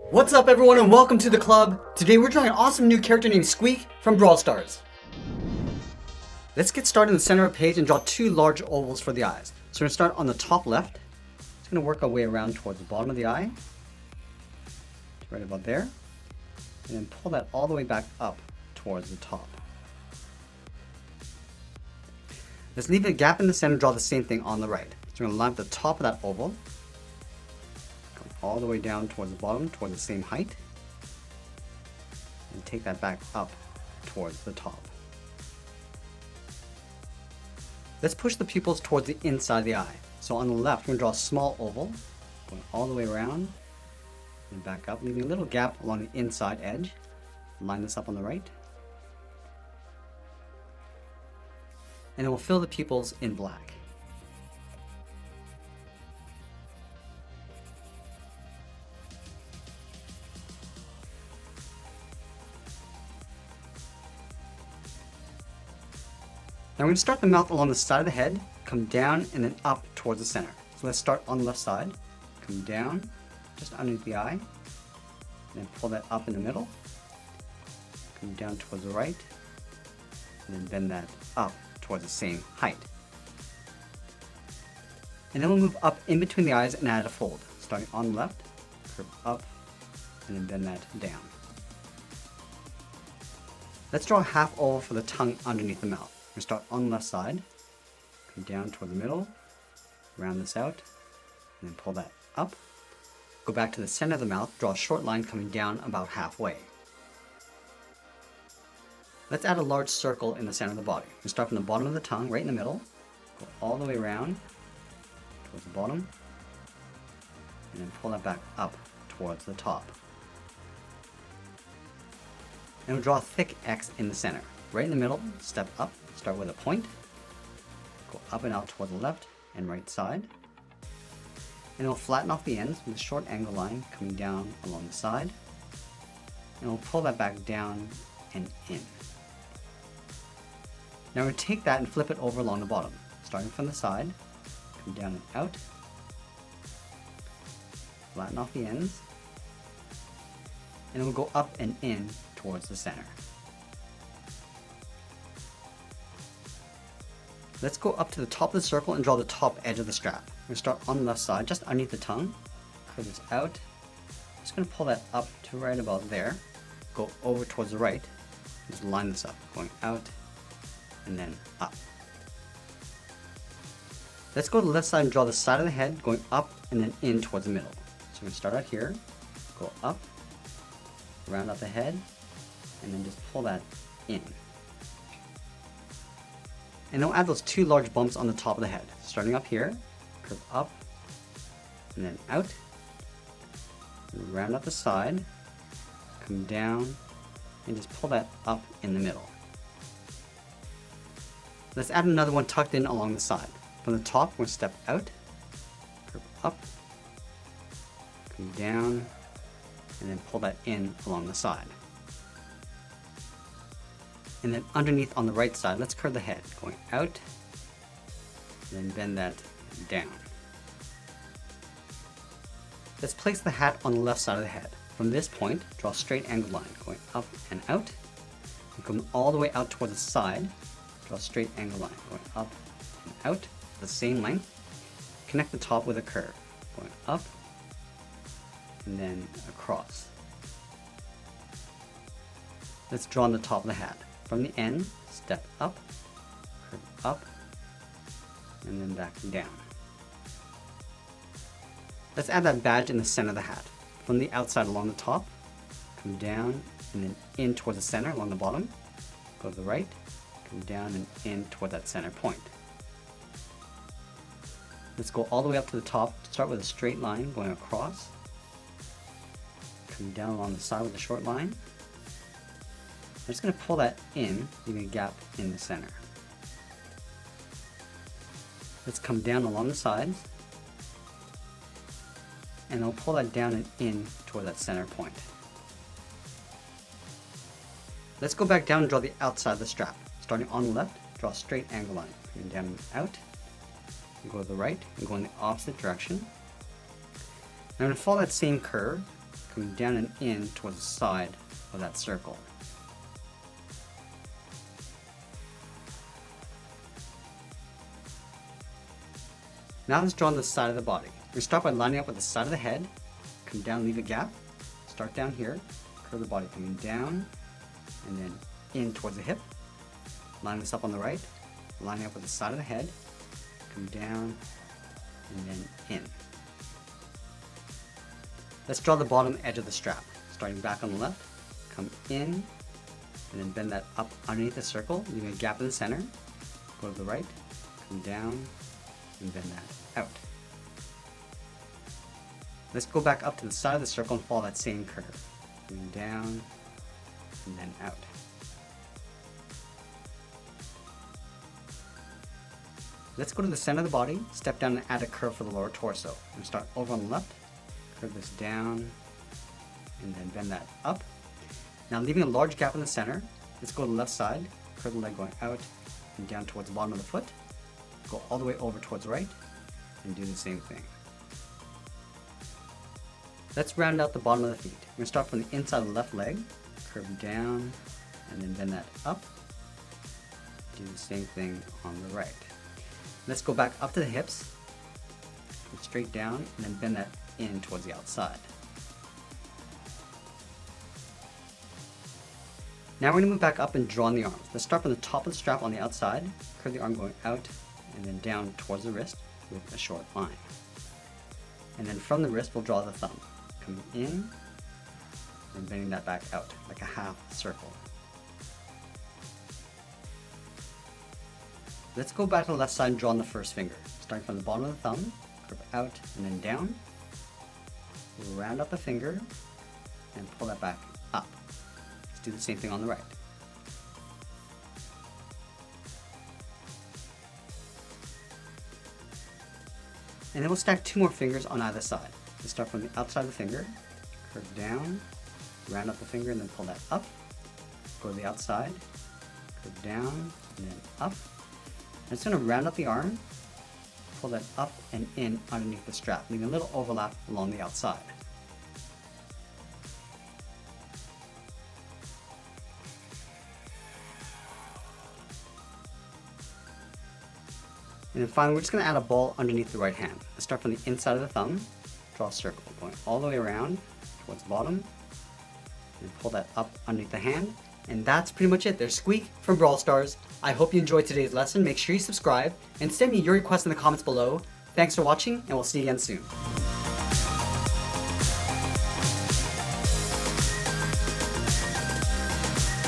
What's up everyone and welcome to the club. Today we're drawing an awesome new character named Squeak from Brawl Stars. Let's get started in the center of the page and draw two large ovals for the eyes. So we're going to start on the top left. It's going to work our way around towards the bottom of the eye. Right about there. And then pull that all the way back up towards the top. Let's leave a gap in the center and draw the same thing on the right. So we're going to line up the top of that oval. All the way down towards the bottom, towards the same height, and take that back up towards the top. Let's push the pupils towards the inside of the eye. So on the left, we're going to draw a small oval, going all the way around, and back up, leaving a little gap along the inside edge. Line this up on the right. And then we'll fill the pupils in black. Now we're going to start the mouth along the side of the head, come down and then up towards the center. So let's start on the left side, come down just underneath the eye, and then pull that up in the middle, come down towards the right, and then bend that up towards the same height. And then we'll move up in between the eyes and add a fold. Starting on the left, curve up, and then bend that down. Let's draw a half oval for the tongue underneath the mouth. We're going to start on the left side, come down toward the middle, round this out, and then pull that up. Go back to the center of the mouth, draw a short line coming down about halfway. Let's add a large circle in the center of the body. We start from the bottom of the tongue, right in the middle, go all the way around towards the bottom, and then pull that back up towards the top. And we'll draw a thick X in the center. Right in the middle, step up, start with a point, go up and out toward the left and right side, and we'll flatten off the ends with a short angle line coming down along the side, and we'll pull that back down and in. Now we're going to take that and flip it over along the bottom, starting from the side, come down and out, flatten off the ends, and we'll go up and in towards the center. Let's go up to the top of the circle and draw the top edge of the strap. We're going to start on the left side, just underneath the tongue. Curve this out. Just going to pull that up to right about there. Go over towards the right. Just line this up, going out and then up. Let's go to the left side and draw the side of the head, going up and then in towards the middle. So we're going to start out here, go up, round out the head, and then just pull that in. And then we'll add those two large bumps on the top of the head. Starting up here, curve up, and then out, and round out the side, come down, and just pull that up in the middle. Let's add another one tucked in along the side. From the top, we're going to step out, curve up, come down, and then pull that in along the side. And then underneath on the right side, let's curve the head, going out, and then bend that down. Let's place the hat on the left side of the head. From this point, draw a straight angle line, going up and out, and come all the way out toward the side, draw a straight angle line, going up and out, the same length. Connect the top with a curve, going up, and then across. Let's draw on the top of the hat. From the end, step up, curve up, and then back down. Let's add that badge in the center of the hat. From the outside along the top, come down and then in towards the center along the bottom, go to the right, come down and in toward that center point. Let's go all the way up to the top, start with a straight line going across, come down along the side with a short line. I'm just going to pull that in, leaving a gap in the center. Let's come down along the sides, and I'll pull that down and in toward that center point. Let's go back down and draw the outside of the strap. Starting on the left, draw a straight angle line, coming down and out, and go to the right, and go in the opposite direction. I'm going to follow that same curve, coming down and in towards the side of that circle. Now let's draw on the side of the body. We start by lining up with the side of the head, come down, leave a gap, start down here, curve the body coming down, and then in towards the hip. Line this up on the right, lining up with the side of the head, come down, and then in. Let's draw the bottom edge of the strap. Starting back on the left, come in, and then bend that up underneath the circle, leaving a gap in the center. Go to the right, come down, and bend that out. Let's go back up to the side of the circle and follow that same curve. Coming down, and then out. Let's go to the center of the body, step down and add a curve for the lower torso. And start over on the left, curve this down, and then bend that up. Now leaving a large gap in the center, let's go to the left side, curve the leg going out and down towards the bottom of the foot. Go all the way over towards the right, and do the same thing. Let's round out the bottom of the feet. We're going to start from the inside of the left leg, curve down, and then bend that up. Do the same thing on the right. Let's go back up to the hips, straight down, and then bend that in towards the outside. Now we're going to move back up and draw on the arms. Let's start from the top of the strap on the outside, curve the arm going out, and then down towards the wrist with a short line. And then from the wrist, we'll draw the thumb. Coming in, and bending that back out, like a half circle. Let's go back to the left side and draw on the first finger. Starting from the bottom of the thumb, curve out and then down. Round up the finger, and pull that back up. Let's do the same thing on the right. And then we'll stack 2 more fingers on either side. Let's start from the outside of the finger, curve down, round up the finger and then pull that up. Go to the outside, curve down and then up. And it's going to round up the arm, pull that up and in underneath the strap, leaving a little overlap along the outside. And then finally, we're just going to add a ball underneath the right hand. Let's start from the inside of the thumb, draw a circle, going all the way around towards the bottom, and pull that up underneath the hand. And that's pretty much it. There's Squeak from Brawl Stars. I hope you enjoyed today's lesson. Make sure you subscribe and send me your requests in the comments below. Thanks for watching, and we'll see you again soon.